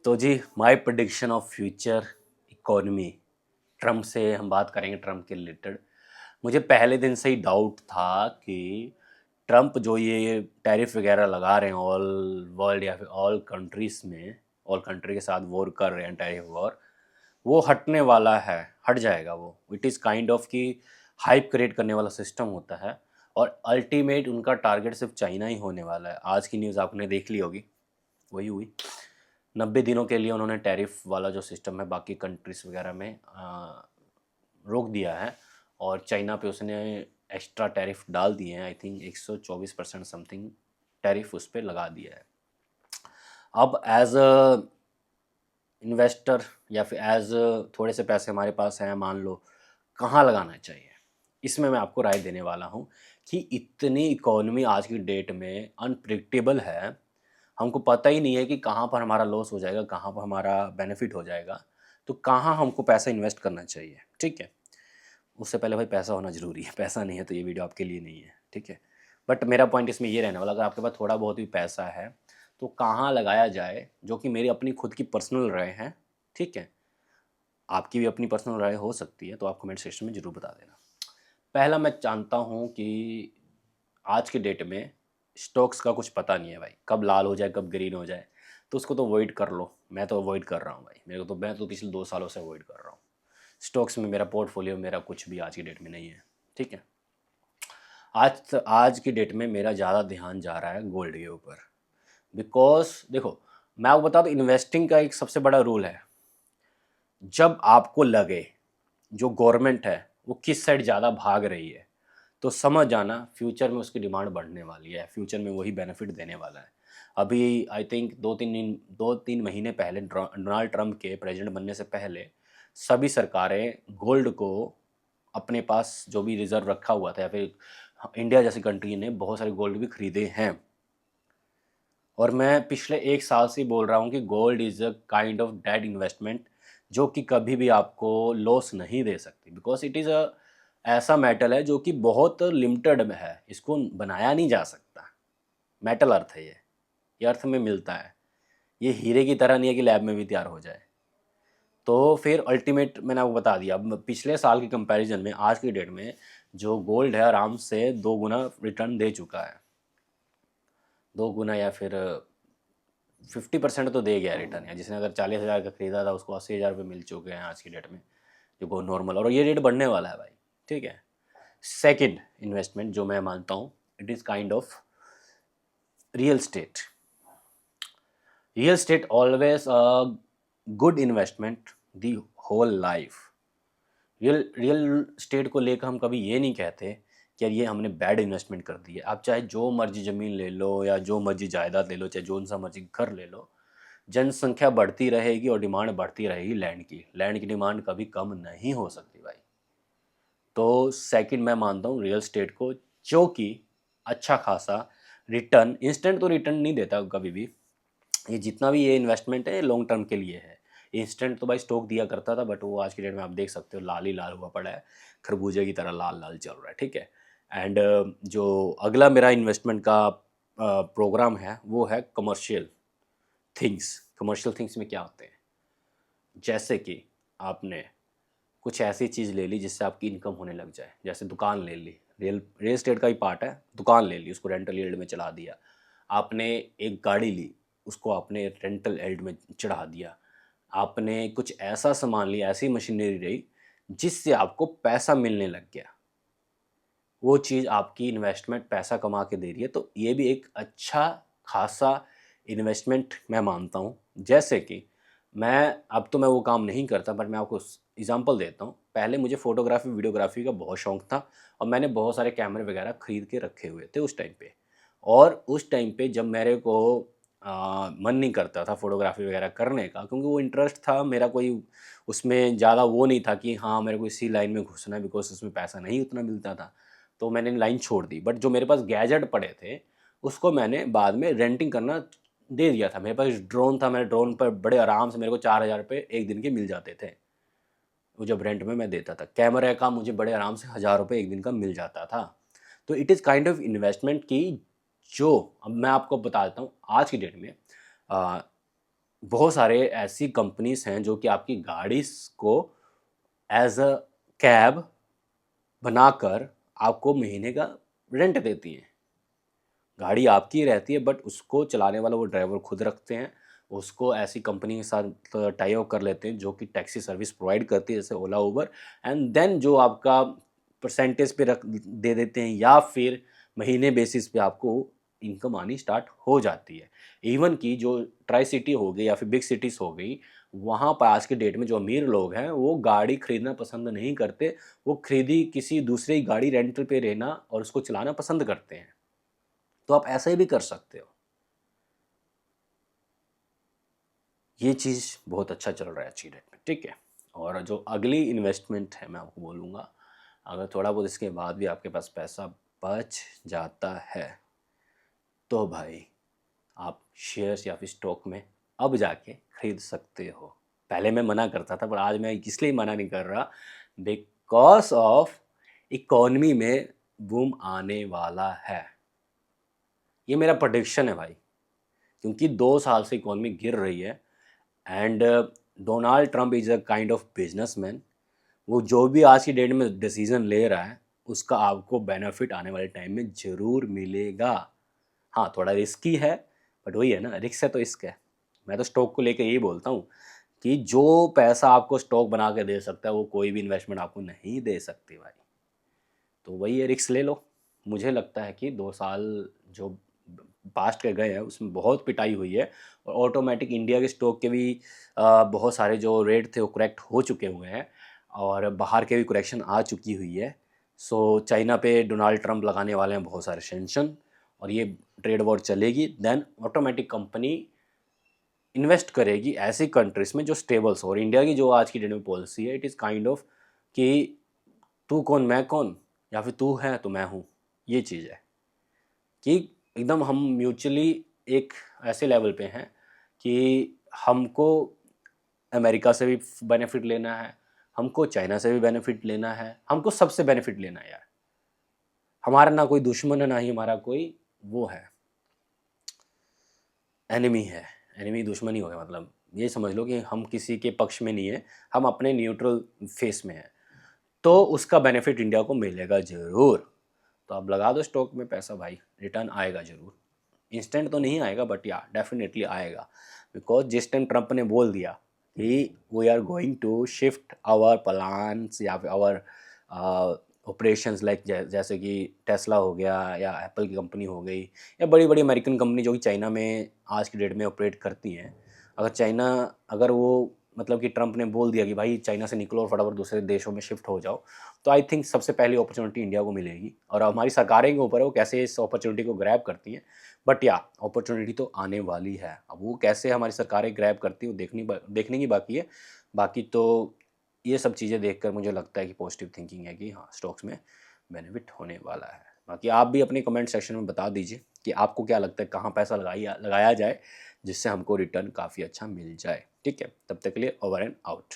तो जी my prediction of future economy, Trump से हम बात करेंगे, ट्रम्प के रिलेटेड। मुझे पहले दिन से ही डाउट था कि ट्रम्प जो ये टैरिफ वगैरह लगा रहे हैं ऑल वर्ल्ड या फिर ऑल कंट्रीज़ में, ऑल कंट्री के साथ वॉर कर रहे हैं, टैरिफ वॉर, वो हटने वाला है, हट जाएगा वो। इट इज़ काइंड ऑफ कि हाइप क्रिएट करने वाला सिस्टम होता है और अल्टीमेट उनका टारगेट सिर्फ चाइना ही होने वाला है। आज की न्यूज़ आपने देख ली होगी, वही हुई। 90 दिनों के लिए उन्होंने टैरिफ वाला जो सिस्टम है बाकी कंट्रीज़ वगैरह में रोक दिया है और चाइना पे उसने एक्स्ट्रा टैरिफ डाल दिए हैं। आई थिंक 124% समथिंग टैरिफ उस पर लगा दिया है। अब एज अ इन्वेस्टर या फिर एज थोड़े से पैसे हमारे पास हैं, मान लो, कहाँ लगाना चाहिए, इसमें मैं आपको राय देने वाला हूँ कि इतनी इकोनॉमी आज की डेट में अनप्रिडिक्टेबल है, हमको पता ही नहीं है कि कहाँ पर हमारा लॉस हो जाएगा, कहाँ पर हमारा बेनिफिट हो जाएगा, तो कहाँ हमको पैसा इन्वेस्ट करना चाहिए। ठीक है, उससे पहले भाई पैसा होना ज़रूरी है, पैसा नहीं है तो ये वीडियो आपके लिए नहीं है। ठीक है, बट मेरा पॉइंट इसमें ये रहने वाला, अगर आपके पास थोड़ा बहुत भी पैसा है तो कहाँ लगाया जाए, जो कि मेरी अपनी खुद की पर्सनल राय है। ठीक है, आपकी भी अपनी पर्सनल राय हो सकती है, तो आप कमेंट सेक्शन में ज़रूर बता देना। पहला, मैं जानता हूँ कि आज के डेट में स्टॉक्स का कुछ पता नहीं है भाई, कब लाल हो जाए कब ग्रीन हो जाए, तो उसको तो अवॉइड कर लो। मैं तो अवॉइड कर रहा हूँ भाई, मैं तो पिछले 2 सालों से अवॉइड कर रहा हूँ। स्टॉक्स में मेरा पोर्टफोलियो, मेरा कुछ भी आज की डेट में नहीं है। ठीक है, आज की डेट में मेरा ज़्यादा ध्यान जा रहा है गोल्ड के ऊपर। बिकॉज देखो, मैं आपको बता दूँ, इन्वेस्टिंग का एक सबसे बड़ा रूल है, जब आपको लगे जो गवर्नमेंट है वो किस साइड ज़्यादा भाग रही है, तो समझ जाना फ्यूचर में उसकी डिमांड बढ़ने वाली है, फ्यूचर में वही बेनिफिट देने वाला है। अभी आई थिंक 2-3 महीने पहले, डोनाल्ड ट्रंप के प्रेसिडेंट बनने से पहले, सभी सरकारें गोल्ड को अपने पास जो भी रिजर्व रखा हुआ था, या फिर इंडिया जैसी कंट्री ने बहुत सारे गोल्ड भी खरीदे हैं। और मैं पिछले 1 साल से बोल रहा हूँ कि gold is a kind of dead investment, जो कि कभी भी आपको लॉस नहीं दे सकती, बिकॉज इट इज़ अ ऐसा मेटल है जो कि बहुत लिमिटेड में है, इसको बनाया नहीं जा सकता। मेटल अर्थ है ये अर्थ में मिलता है, ये हीरे की तरह नहीं है कि लैब में भी तैयार हो जाए। तो फिर अल्टीमेट मैंने आपको बता दिया। अब पिछले साल के कंपैरिजन में आज की डेट में जो गोल्ड है आराम से 2 गुना रिटर्न दे चुका है, 2 गुना, या फिर 50% तो दे गया रिटर्न। या जिसने अगर 40,000 का खरीदा था उसको 80,000 रुपये मिल चुके हैं आज की डेट में, जो बहुत नॉर्मल, और ये रेट बढ़ने वाला है भाई। ठीक है, सेकंड इन्वेस्टमेंट जो मैं मानता हूँ, it is kind of real estate. Real estate always a good investment the whole life. Real estate को लेकर हम कभी ये नहीं कहते कि यार ये हमने बैड इन्वेस्टमेंट कर दी है। आप चाहे जो मर्जी ज़मीन ले लो या जो मर्जी जायदाद ले लो, चाहे जो सा मर्जी घर ले लो, जनसंख्या बढ़ती रहेगी और डिमांड बढ़ती रहेगी लैंड की डिमांड कभी कम नहीं हो सकती भाई। तो सेकंड मैं मानता हूँ रियल स्टेट को, जो कि अच्छा खासा रिटर्न, इंस्टेंट तो रिटर्न नहीं देता कभी भी। ये जितना भी ये इन्वेस्टमेंट है लॉन्ग टर्म के लिए है। इंस्टेंट तो भाई स्टॉक दिया करता था, बट वो आज की डेट में आप देख सकते हो लाल ही लाल हुआ पड़ा है, खरबूजे की तरह लाल लाल चल रहा है। ठीक है, एंड जो अगला मेरा इन्वेस्टमेंट का प्रोग्राम है वो है कमर्शियल थिंग्स। कमर्शियल थिंग्स में क्या होते हैं, जैसे कि आपने कुछ ऐसी चीज़ ले ली जिससे आपकी इनकम होने लग जाए, जैसे दुकान ले ली, रियल एस्टेट का ही पार्ट है, दुकान ले ली, उसको रेंटल यील्ड में चला दिया। आपने एक गाड़ी ली, उसको आपने रेंटल यील्ड में चढ़ा दिया। आपने कुछ ऐसा सामान लिया, ऐसी मशीनरी रही जिससे आपको पैसा मिलने लग गया, वो चीज़ आपकी इन्वेस्टमेंट पैसा कमा के दे रही है, तो ये भी एक अच्छा खासा इन्वेस्टमेंट मैं मानता हूँ। जैसे कि अब तो मैं वो काम नहीं करता, बट मैं आपको एग्जांपल देता हूँ। पहले मुझे फ़ोटोग्राफी वीडियोग्राफी का बहुत शौक़ था और मैंने बहुत सारे कैमरे वगैरह ख़रीद के रखे हुए थे उस टाइम पे। और उस टाइम पे जब मेरे को मन नहीं करता था फ़ोटोग्राफी वगैरह करने का, क्योंकि वो इंटरेस्ट था मेरा, कोई उसमें ज़्यादा वो नहीं था कि हाँ मेरे को इसी लाइन में घुसना है, बिकॉज उसमें पैसा नहीं उतना मिलता था, तो मैंने लाइन छोड़ दी। बट जो मेरे पास गैजेट पड़े थे उसको मैंने बाद में रेंटिंग करना दे दिया था। मेरे पास ड्रोन था, मेरे ड्रोन पर बड़े आराम से मेरे को 4,000 रुपये एक दिन के मिल जाते थे, वो जब रेंट में मैं देता था। कैमरे का मुझे बड़े आराम से 1,000 रुपये एक दिन का मिल जाता था। तो it is kind of investment की, जो अब मैं आपको बता देता हूँ आज की डेट में बहुत सारे ऐसी कंपनीज हैं जो कि आपकी गाड़ी को एज अ कैब बनाकर आपको महीने का रेंट देती हैं। गाड़ी आपकी रहती है बट उसको चलाने वाला वो ड्राइवर खुद रखते हैं। उसको ऐसी कंपनी के साथ टाई अप कर लेते हैं जो कि टैक्सी सर्विस प्रोवाइड करती है, जैसे ओला, उबर, एंड देन जो आपका परसेंटेज पे रख दे देते हैं या फिर महीने बेसिस पे आपको इनकम आनी स्टार्ट हो जाती है। इवन कि जो ट्राई सिटी हो गई या फिर बिग सिटीज़ हो गई, वहाँ पर आज के डेट में जो अमीर लोग हैं वो गाड़ी खरीदना पसंद नहीं करते। वो खरीदी किसी दूसरी गाड़ी रेंटल पे रहना और उसको चलाना पसंद करते हैं। तो आप ऐसे भी कर सकते हो। ये चीज़ बहुत अच्छा चल रहा है अच्छी रेट में, ठीक है। और जो अगली इन्वेस्टमेंट है मैं आपको बोलूँगा, अगर थोड़ा बहुत इसके बाद भी आपके पास पैसा बच जाता है तो भाई आप शेयर्स या फिर स्टॉक में अब जाके खरीद सकते हो। पहले मैं मना करता था पर आज मैं इसलिए मना नहीं कर रहा, बिकॉज ऑफ इकोनॉमी में बूम आने वाला है। ये मेरा प्रेडिक्शन है भाई, क्योंकि 2 साल से इकोनॉमी गिर रही है and Donald Trump is a kind of businessman. वो जो भी आज की डेट में डिसीजन ले रहा है उसका आपको बेनिफिट आने वाले टाइम में ज़रूर मिलेगा। हाँ, थोड़ा रिस्की है बट वही है ना, रिस्क है तो इश्क है। मैं तो स्टॉक को लेके यही बोलता हूँ कि जो पैसा आपको स्टॉक बना के दे सकता है वो कोई भी इन्वेस्टमेंट आपको नहीं दे सकती भाई। तो वही है, रिस्क ले लो। मुझे लगता है कि 2 साल जो पास्ट के गए हैं उसमें बहुत पिटाई हुई है और ऑटोमेटिक इंडिया के स्टॉक के भी बहुत सारे जो रेट थे वो करेक्ट हो चुके हुए हैं और बाहर के भी करेक्शन आ चुकी हुई है। सो चाइना पे डोनाल्ड ट्रंप लगाने वाले हैं बहुत सारे सेंक्शन और ये ट्रेड वॉर चलेगी, देन ऑटोमेटिक कंपनी इन्वेस्ट करेगी ऐसी कंट्रीज में जो स्टेबल्स हो। और इंडिया की जो आज की डेट में पॉलिसी है, इट इज़ काइंड ऑफ कि तू कौन मैं कौन, या फिर तू है तो मैं हूँ। ये चीज़ है कि एकदम हम म्यूचुअली एक ऐसे लेवल पे हैं कि हमको अमेरिका से भी बेनिफिट लेना है, हमको चाइना से भी बेनिफिट लेना है, हमको सबसे बेनिफिट लेना है यार। हमारा ना कोई दुश्मन है ना ही हमारा कोई वो है एनिमी है। एनिमी दुश्मन ही हो गया, मतलब ये समझ लो कि हम किसी के पक्ष में नहीं है, हम अपने न्यूट्रल फेस में हैं। तो उसका बेनिफिट इंडिया को मिलेगा ज़रूर। तो आप लगा दो स्टॉक में पैसा भाई, रिटर्न आएगा ज़रूर। इंस्टेंट तो नहीं आएगा बट या डेफिनेटली आएगा, बिकॉज जिस टाइम ट्रंप ने बोल दिया कि we are going to shift our plans या फिर आवर ऑपरेशंस लाइक जैसे कि टेस्ला हो गया या एप्पल की कंपनी हो गई या बड़ी बड़ी अमेरिकन कंपनी जो कि चाइना में आज की डेट में ऑपरेट करती हैं, अगर चाइना, अगर वो मतलब कि ट्रंप ने बोल दिया कि भाई चाइना से निकलो और फटाफट दूसरे देशों में शिफ्ट हो जाओ, तो आई थिंक सबसे पहली अपॉर्चुनिटी इंडिया को मिलेगी। और हमारी सरकारें के ऊपर है वो कैसे इस अपॉर्चुनिटी को ग्रैब करती हैं। बट या अपॉर्चुनिटी तो आने वाली है, अब वो कैसे हमारी सरकारें ग्रैब करती हैं वो देखने की बाकी है। बाकी तो ये सब चीज़ें देखकर मुझे लगता है कि पॉजिटिव थिंकिंग है कि हाँ, स्टॉक्स में बेनिफिट होने वाला है। बाकी आप भी अपने कमेंट सेक्शन में बता दीजिए कि आपको क्या लगता है कहाँ पैसा लगाया जाए जिससे हमको रिटर्न काफ़ी अच्छा मिल जाए। ठीक है, तब तक के लिए ओवर एंड आउट।